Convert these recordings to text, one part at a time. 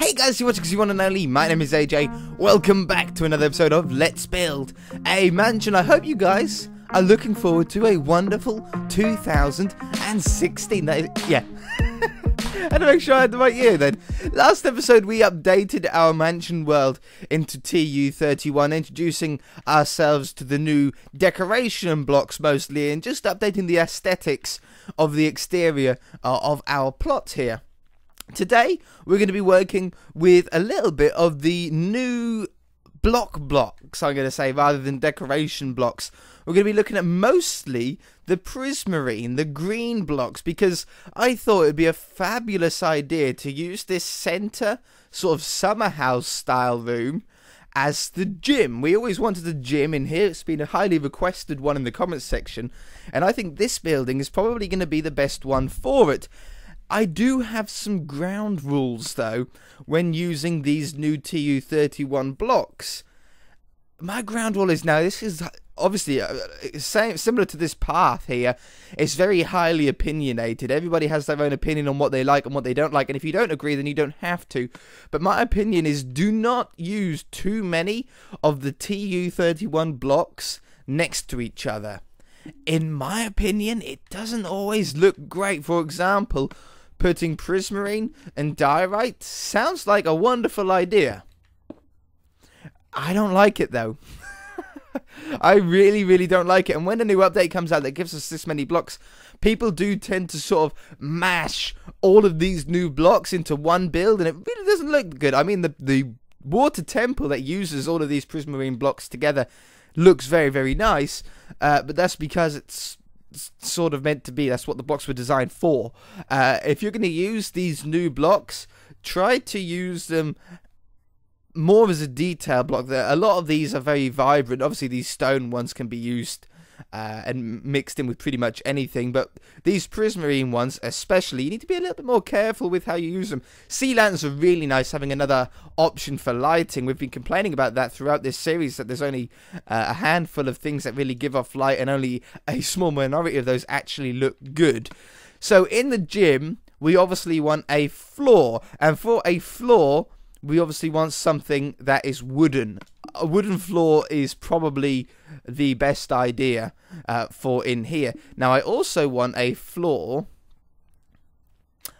Hey guys, you're watching because you want to know Lee. My name is AJ. Welcome back to another episode of Let's Build a Mansion. I hope you guys are looking forward to a wonderful 2016. Yeah. I had to make sure I had the right year then. Last episode we updated our mansion world into TU31, introducing ourselves to the new decoration blocks mostly, and just updating the aesthetics of the exterior of our plot here. Today we're going to be working with a little bit of the new blocks, I'm going to say, rather than decoration blocks. We're going to be looking at mostly the prismarine, the green blocks, because I thought it would be a fabulous idea to use this center sort of summer house style room as the gym. We always wanted a gym in here. It's been a highly requested one in the comments section, and I think this building is probably going to be the best one for it. I do have some ground rules though when using these new TU31 blocks. My ground rule is, now this is obviously similar to this path here. It's very highly opinionated. Everybody has their own opinion on what they like and what they don't like, and if you don't agree then you don't have to. But my opinion is, do not use too many of the TU31 blocks next to each other. In my opinion, it doesn't always look great. For example, putting prismarine and diorite sounds like a wonderful idea. I don't like it though. I really don't like it. And when a new update comes out that gives us this many blocks, people do tend to sort of mash all of these new blocks into one build, and it really doesn't look good. I mean, the water temple that uses all of these prismarine blocks together looks very nice, but that's because it's sort of meant to be. That's what the blocks were designed for. If you're going to use these new blocks, try to use them more as a detail block. A lot of these are very vibrant. Obviously these stone ones can be used and mixed in with pretty much anything, but these prismarine ones especially, you need to be a little bit more careful with how you use them. Sea lanterns are really nice, having another option for lighting. We've been complaining about that throughout this series, that there's only a handful of things that really give off light, and only a small minority of those actually look good. So in the gym we obviously want a floor, and for a floor we obviously want something that is wooden. A wooden floor is probably the best idea for in here. Now I also want a floor.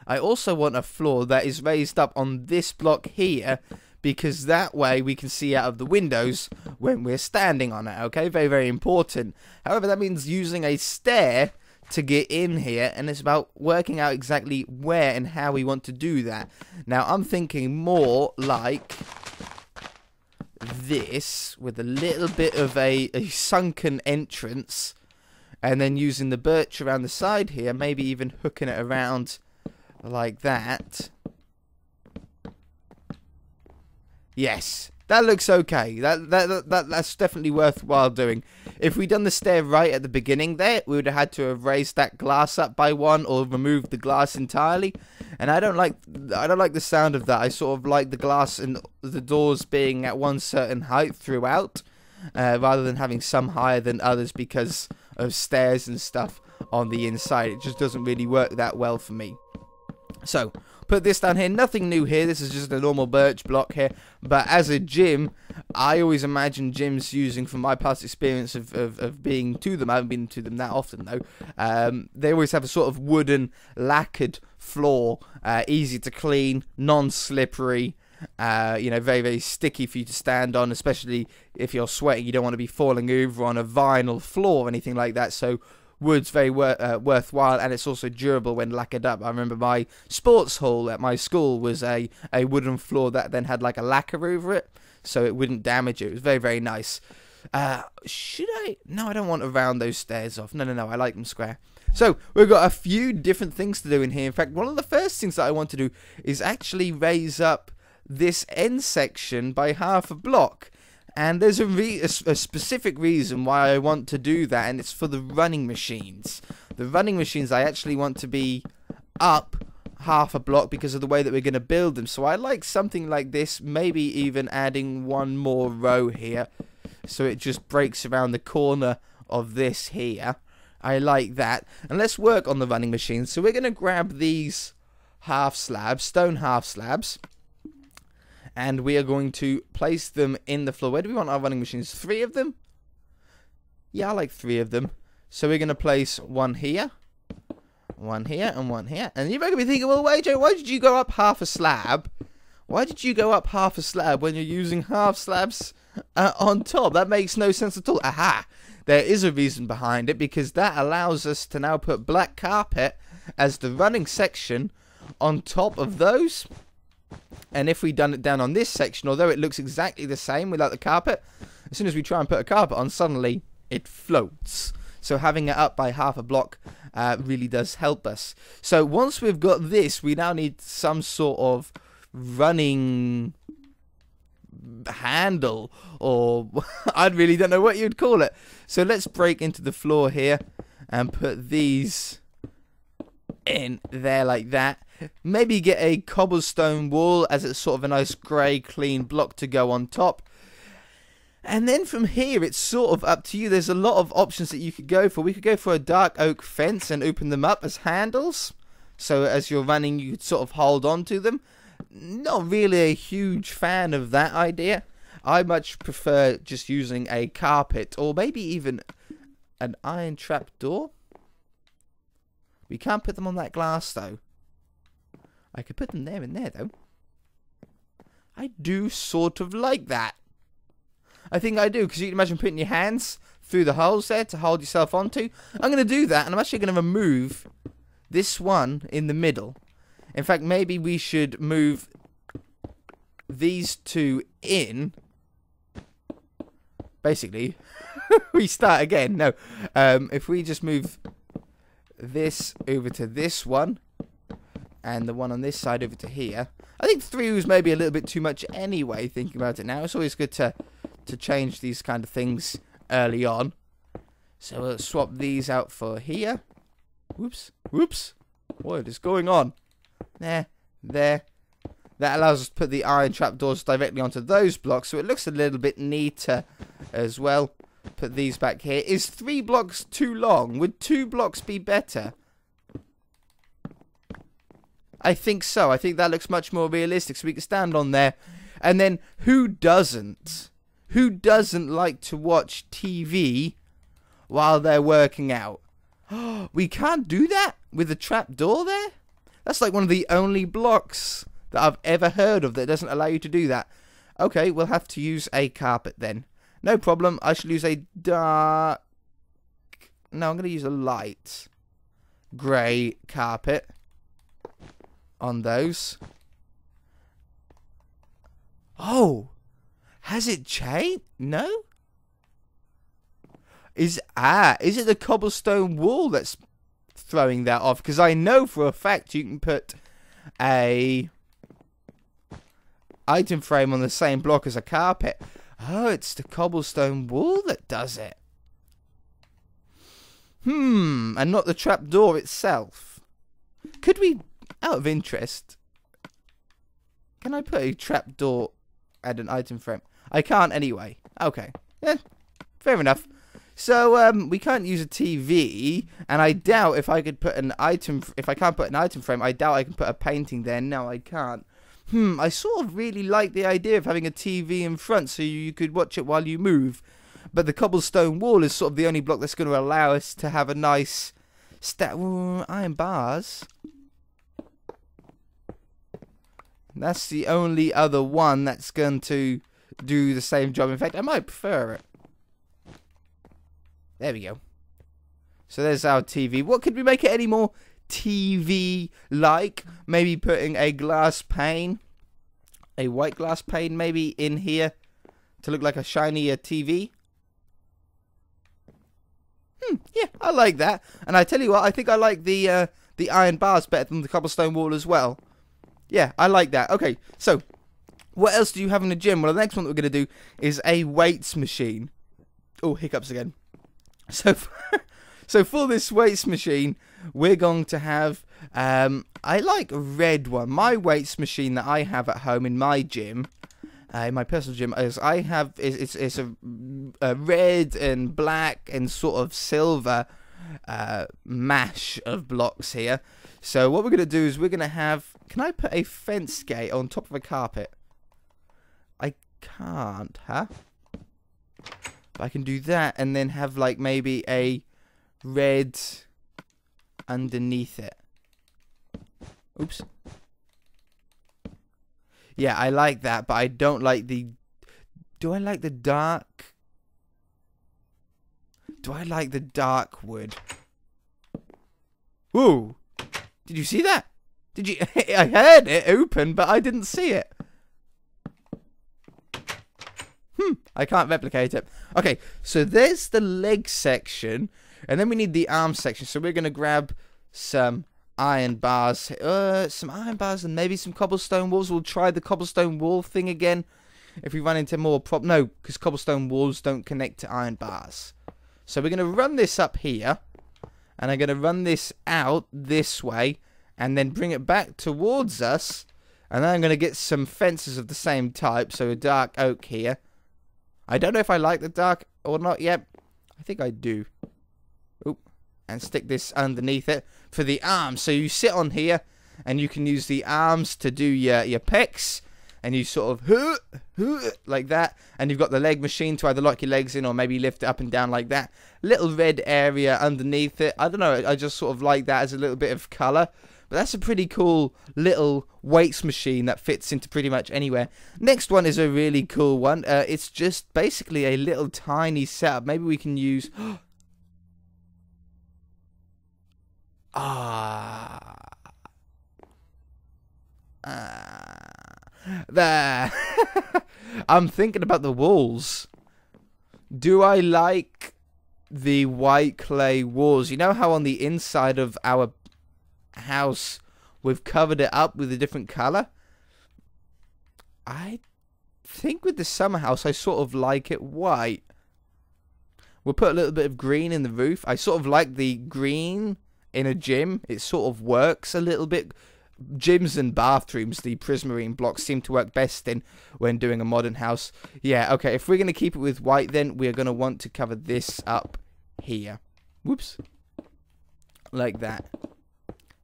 That is raised up on this block here, because that way we can see out of the windows when we're standing on it. Okay, very important. However, that means using a stair to get in here, and it's about working out exactly where and how we want to do that. Now I'm thinking more like this, with a little bit of a sunken entrance, and then using the birch around the side here, maybe even hooking it around like that. Yes, that looks okay. That's definitely worthwhile doing. If we'd done the stair right at the beginning there, we would have had to have raised that glass up by one, or removed the glass entirely. And I don't like the sound of that. I sort of like the glass and the doors being at one certain height throughout, rather than having some higher than others because of stairs and stuff on the inside. It just doesn't really work that well for me. So put this down here. Nothing new here. This is just a normal birch block here. But as a gym, I always imagine gyms using, from my past experience of being to them, I haven't been to them that often though, they always have a sort of wooden lacquered floor, easy to clean, non-slippery, you know, very sticky for you to stand on, especially if you're sweating. You don't want to be falling over on a vinyl floor or anything like that. So wood's very worthwhile, and it's also durable when lacquered up. I remember my sports hall at my school was a wooden floor that then had like a lacquer over it, so it wouldn't damage it. It was very nice. Should I? No, I don't want to round those stairs off. No, I like them square. So we've got a few different things to do in here. In fact, one of the first things that I want to do is actually raise up this end section by half a block. And there's a specific reason why I want to do that, and it's for the running machines. The running machines I actually want to be up half a block because of the way that we're going to build them. So I like something like this, maybe even adding one more row here, so it just breaks around the corner of this here. I like that. And let's work on the running machines. So we're going to grab these half slabs, stone half slabs, And we are going to place them in the floor. Where do we want our running machines? 3 of them? Yeah, I like 3 of them. So we're going to place one here, and one here. And you're going to be thinking, well, wait, Joe, why did you go up half a slab? Why did you go up half a slab when you're using half slabs on top? That makes no sense at all. Aha! There is a reason behind it, because that allows us to now put black carpet as the running section on top of those. And if we done it down on this section, although it looks exactly the same without the carpet, as soon as we try and put a carpet on, suddenly it floats. So having it up by half a block really does help us. So once we've got this, we now need some sort of running handle, or I really don't know what you'd call it. So let's break into the floor here and put these in there like that. Maybe get a cobblestone wall, as it's sort of a nice grey clean block to go on top. And then from here, it's sort of up to you. There's a lot of options that you could go for. We could go for a dark oak fence and open them up as handles. So as you're running, you could sort of hold on to them. Not really a huge fan of that idea. I much prefer just using a carpet, or maybe even an iron trap door. We can't put them on that glass, though. I could put them there and there, though. I do sort of like that. I think I do, because you can imagine putting your hands through the holes there to hold yourself onto. I'm going to do that, and I'm actually going to remove this one in the middle. In fact, maybe we should move these 2 in. Basically, we start again. No, if we just move this over to this one, and the one on this side over to here. I think 3 was maybe a little bit too much anyway, thinking about it now. It's always good to change these kind of things early on. So we'll swap these out for here. Whoops. Whoops. What is going on? There. That allows us to put the iron trapdoors directly onto those blocks, so it looks a little bit neater as well. Put these back here. Is 3 blocks too long? Would 2 blocks be better? I think so. I think that looks much more realistic, so we can stand on there. And then, who doesn't? Who doesn't like to watch TV while they're working out? We can't do that with the trapdoor there? That's like one of the only blocks that I've ever heard of that doesn't allow you to do that. Okay, we'll have to use a carpet then. No problem. I shall use a dark... No, I'm going to use a light grey carpet on those. Oh! Has it changed? No? Is it the cobblestone wall that's throwing that off? Because I know for a fact you can put a item frame on the same block as a carpet. Oh, it's the cobblestone wall that does it. And not the trapdoor itself. Could we, out of interest, can I put a trapdoor and an item frame? I can't anyway. Okay. Yeah, fair enough. So, we can't use a TV, and I doubt if I could put an item... If I can't put an item frame, I doubt I can put a painting there. No, I can't. I sort of really like the idea of having a TV in front so you could watch it while you move. But the cobblestone wall is sort of the only block that's going to allow us to have a nice... iron bars. That's the only other one that's going to do the same job. In fact, I might prefer it. There we go. So there's our TV. What could we make it any more TV-like? Maybe putting a glass pane. A white glass pane maybe in here to look like a shinier TV. Yeah, I like that. And I tell you what, I think I like the iron bars better than the cobblestone wall as well. Yeah, I like that. Okay, so what else do you have in the gym? Well, the next one that we're going to do is a weights machine. Oh, hiccups again. So for this weights machine, we're going to have, I like a red one. My weights machine that I have at home in my gym, in my personal gym, is it's a red and black and sort of silver mash of blocks here. So what we're going to do is we're going to have, can I put a fence gate on top of a carpet? I can't, huh? But I can do that and then have like maybe a red underneath it. Oops. Yeah, I like that, but I don't like the... Do I like the dark? Do I like the dark wood? Whoa! Did you see that? Did you... I heard it open, but I didn't see it. I can't replicate it. Okay, so there's the leg section, and then we need the arm section. So we're going to grab some iron bars. Some iron bars and maybe some cobblestone walls. We'll try the cobblestone wall thing again if we run into more no, because cobblestone walls don't connect to iron bars. So we're going to run this up here, and I'm going to run this out this way, and then bring it back towards us, and then I'm going to get some fences of the same type, so a dark oak here. I don't know if I like the dark or not yet. I think I do. Oop. And stick this underneath it for the arms. So you sit on here, and you can use the arms to do your pecs, and you sort of like that, and you've got the leg machine to either lock your legs in or maybe lift it up and down like that. Little red area underneath it. I don't know, I just sort of like that as a little bit of colour. But that's a pretty cool little weights machine that fits into pretty much anywhere. Next one is a really cool one. It's just basically a little tiny setup. Maybe we can use... There. I'm thinking about the walls. Do I like the white clay walls? You know how on the inside of our house we've covered it up with a different color? I think with the summer house I sort of like it white. We'll put a little bit of green in the roof. I sort of like the green in a gym. It sort of works a little bit. Gyms and bathrooms, the prismarine blocks seem to work best in when doing a modern house. Yeah, okay, if we're going to keep it with white, then we're going to want to cover this up here. Whoops. Like that.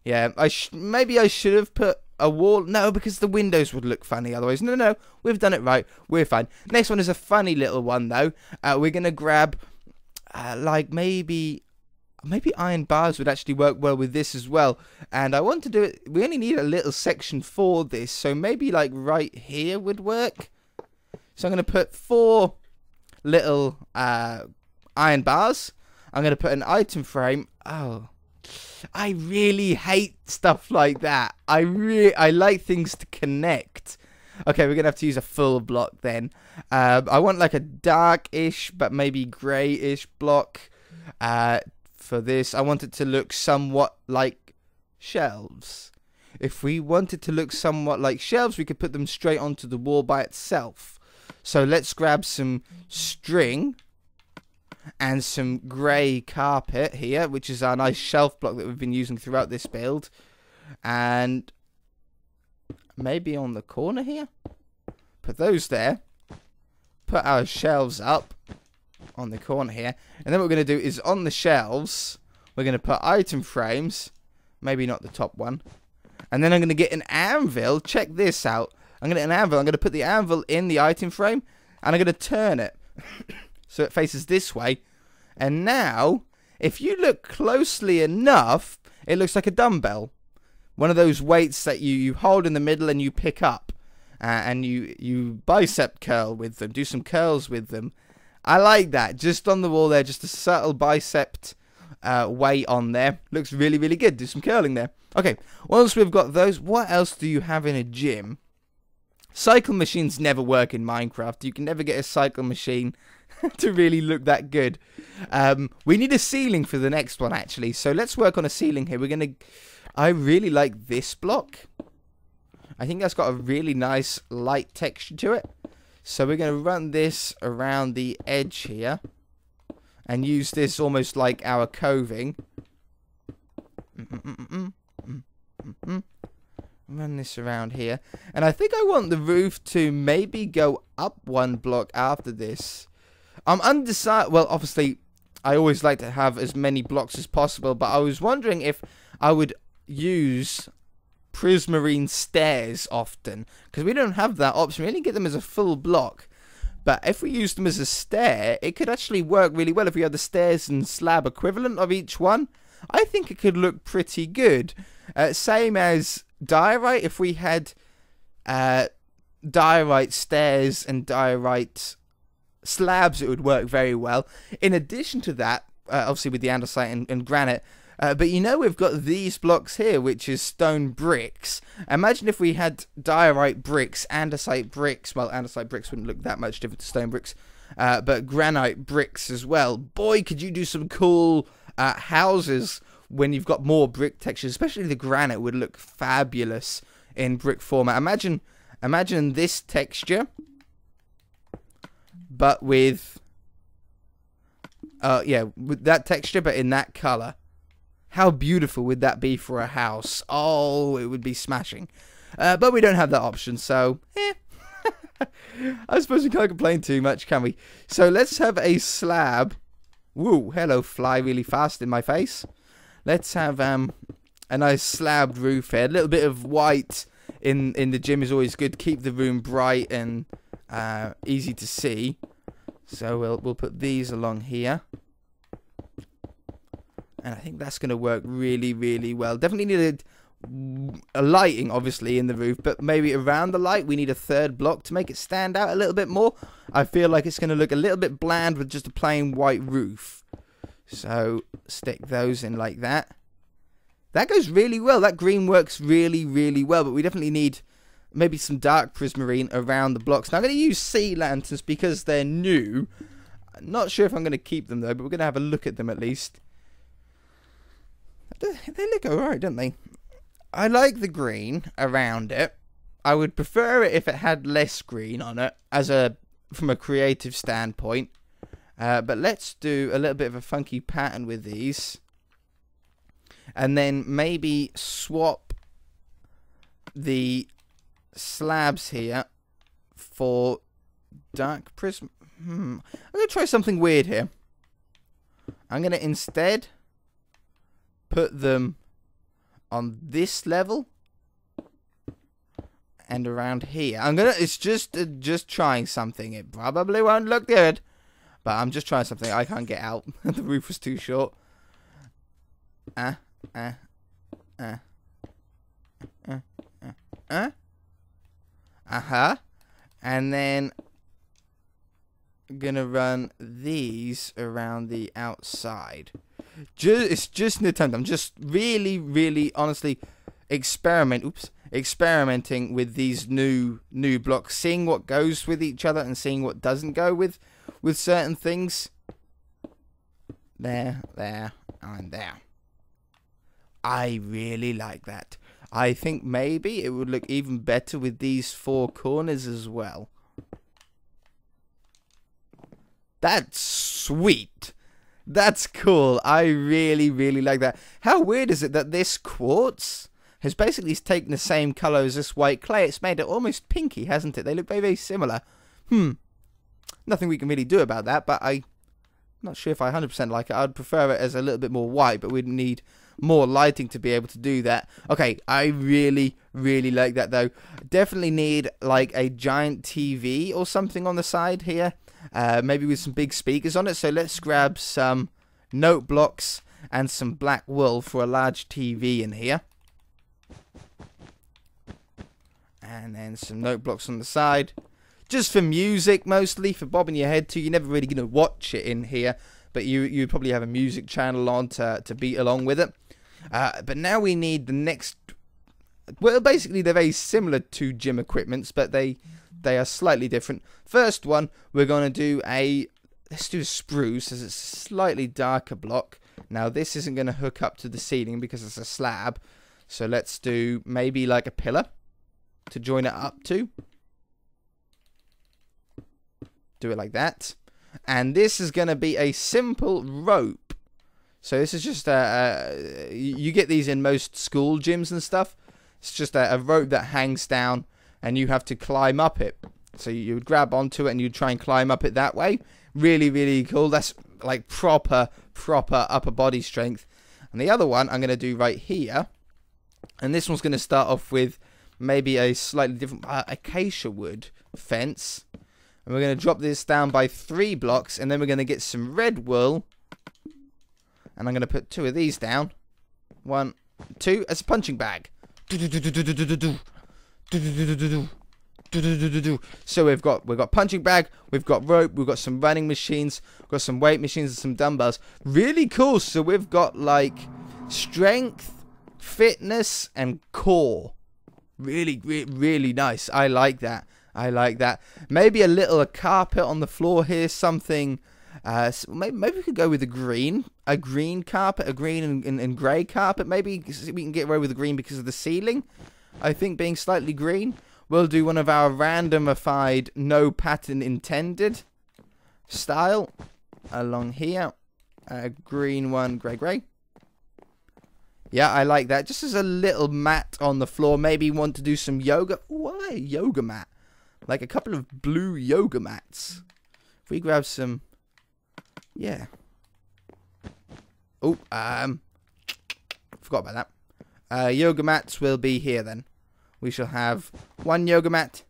Yeah, maybe I should have put a wall. No, because the windows would look funny otherwise. No, we've done it right. We're fine. Next one is a funny little one, though. We're going to grab, like, maybe iron bars would actually work well with this as well. And I want to do it... We only need a little section for this, so maybe, like, right here would work. So I'm going to put 4 little iron bars. I'm going to put an item frame. Oh... I really hate stuff like that. I like things to connect. Okay, we're going to have to use a full block then. I want like a dark-ish, but maybe grey-ish block for this. I want it to look somewhat like shelves. If we want it to look somewhat like shelves, we could put them straight onto the wall by itself. So let's grab some string and some grey carpet here, which is our nice shelf block that we've been using throughout this build. And maybe on the corner here, put those there. Put our shelves up on the corner here. And then what we're going to do is on the shelves, we're going to put item frames. Maybe not the top one. And then I'm going to get an anvil. Check this out. I'm going to get an anvil. I'm going to put the anvil in the item frame, and I'm going to turn it so it faces this way. And now, if you look closely enough, it looks like a dumbbell. One of those weights that you hold in the middle and you pick up. And you bicep curl with them. Do some curls with them. I like that. Just on the wall there, just a subtle bicep weight on there. Looks really, really good. Do some curling there. Okay, once we've got those, what else do you have in a gym? Cycle machines never work in Minecraft. You can never get a cycle machine to really look that good. We need a ceiling for the next one, actually. So let's work on a ceiling here. I really like this block. I think that's got a really nice light texture to it. So we're going to run this around the edge here. And use this almost like our coving. Run this around here. And I think I want the roof to maybe go up one block after this. I'm undecided. Well, obviously, I always like to have as many blocks as possible. But I was wondering if I would use prismarine stairs often, because we don't have that option. We only get them as a full block. But if we use them as a stair, it could actually work really well if we had the stairs and slab equivalent of each one. I think it could look pretty good. Same as diorite. If we had diorite stairs and diorite slabs, it would work very well. In addition to that, obviously with the andesite and granite, but you know we've got these blocks here, which is stone bricks. Imagine if we had diorite bricks, andesite bricks. Well, andesite bricks wouldn't look that much different to stone bricks, but granite bricks as well. Boy, could you do some cool houses when you've got more brick textures. Especially the granite would look fabulous in brick format. Imagine this texture, but with with that texture, but in that color. How beautiful would that be for a house? Oh, it would be smashing. But we don't have that option, so I suppose we can't complain too much, can we? So let's have a slab. Woo, hello, fly really fast in my face. Let's have a nice slabbed roof here. A little bit of white in the gym is always good. Keep the room bright and easy to see. So we'll put these along here. And I think that's going to work really, really well. Definitely needed a lighting, obviously, in the roof. But maybe around the light, we need a third block to make it stand out a little bit more. I feel like it's going to look a little bit bland with just a plain white roof. So, stick those in like that. That goes really well. That green works really, really well. But we definitely need maybe some dark prismarine around the blocks. Now, I'm going to use sea lanterns because they're new. I'm not sure if I'm going to keep them, though. But we're going to have a look at them at least. They look alright, don't they? I like the green around it. I would prefer it if it had less green on it, from a creative standpoint. But let's do a little bit of a funky pattern with these. And then maybe swap the slabs here for dark prism. I'm going to try something weird here. I'm going to instead put them on this level and around here. It's just trying something. It probably won't look good, but I'm just trying something. I can't get out. The roof was too short. Uh-huh. And then I'm gonna run these around the outside. It's just an attempt. I'm just really honestly experimenting with these new blocks, seeing what goes with each other and seeing what doesn't go with certain things. There, and there. I really like that. I think maybe it would look even better with these four corners as well. That's sweet. That's cool. I really like that. How weird is it that this quartz has basically taken the same color as this white clay? It's made it almost pinky, hasn't it? They look very similar. Nothing we can really do about that, but I'm not sure if I 100% like it. I'd prefer it as a little bit more white, but we'd need more lighting to be able to do that. Okay, I really like that though. Definitely need like a giant TV or something on the side here. Maybe with some big speakers on it. So let's grab some note blocks and some black wool for a large TV in here. And then some note blocks on the side. Just for music mostly, for bobbing your head to. You're never really going to watch it in here. But you probably have a music channel on to beat along with it. But now we need the next... Well, basically they're very similar to gym equipments, but they are slightly different. First one, we're going to do let's do a spruce, as it's a slightly darker block. Now, this isn't going to hook up to the ceiling because it's a slab. So let's do maybe like a pillar to join it up to. Do it like that. And this is going to be a simple rope. So this is just you get these in most school gyms and stuff. It's just a rope that hangs down and you have to climb up it. So you would grab onto it and you'd try and climb up it that way. Really cool. That's like proper upper body strength. And the other one I'm going to do right here And this one's going to start off with maybe a slightly different acacia wood fence. And we're going to drop this down by 3 blocks. And then we're going to get some red wool. And I'm going to put 2 of these down. 1, 2 as a punching bag. So we've got punching bag, we've got rope, we've got some running machines, we've got some weight machines and some dumbbells. Really cool. So we've got like strength, fitness, and core. Really nice. I like that. Maybe a little carpet on the floor here, something. Maybe we could go with a green carpet, a green and grey carpet. Maybe we can get away with the green because of the ceiling. I think being slightly green. We'll do one of our randomified, no pattern intended style along here. Green one, grey. Yeah, I like that. Just as a little mat on the floor. Maybe you want to do some yoga. Why a yoga mat? Like a couple of blue yoga mats. If we grab some... Yeah. Oh, forgot about that. Yoga mats will be here then. We shall have 1 yoga mat,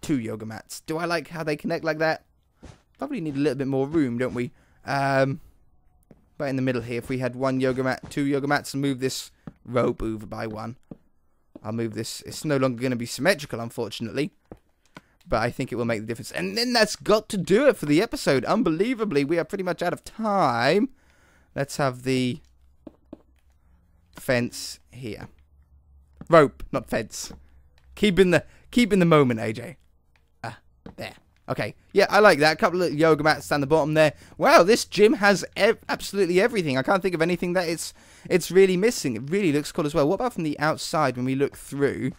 2 yoga mats. Do I like how they connect like that? Probably need a little bit more room, don't we? Right in the middle here, if we had 1 yoga mat, 2 yoga mats, and move this rope over by 1. I'll move this. It's no longer going to be symmetrical, unfortunately. But I think it will make the difference. And then that's got to do it for the episode. Unbelievably, we are pretty much out of time. Let's have the fence here. Rope, not fence. Keep in the moment, AJ. There. Okay. Yeah, I like that. A couple of yoga mats down the bottom there. Wow, this gym has absolutely everything. I can't think of anything that it's really missing. It really looks cool as well. What about from the outside when we look through?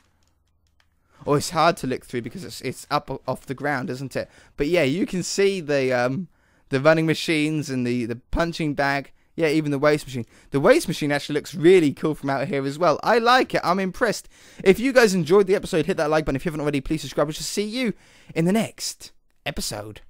Oh, it's hard to look through because it's up off the ground, isn't it? But yeah, you can see the running machines and the punching bag. Yeah, even the waste machine. The waste machine actually looks really cool from out here as well. I like it. I'm impressed. If you guys enjoyed the episode, hit that like button. If you haven't already, please subscribe. We shall see you in the next episode.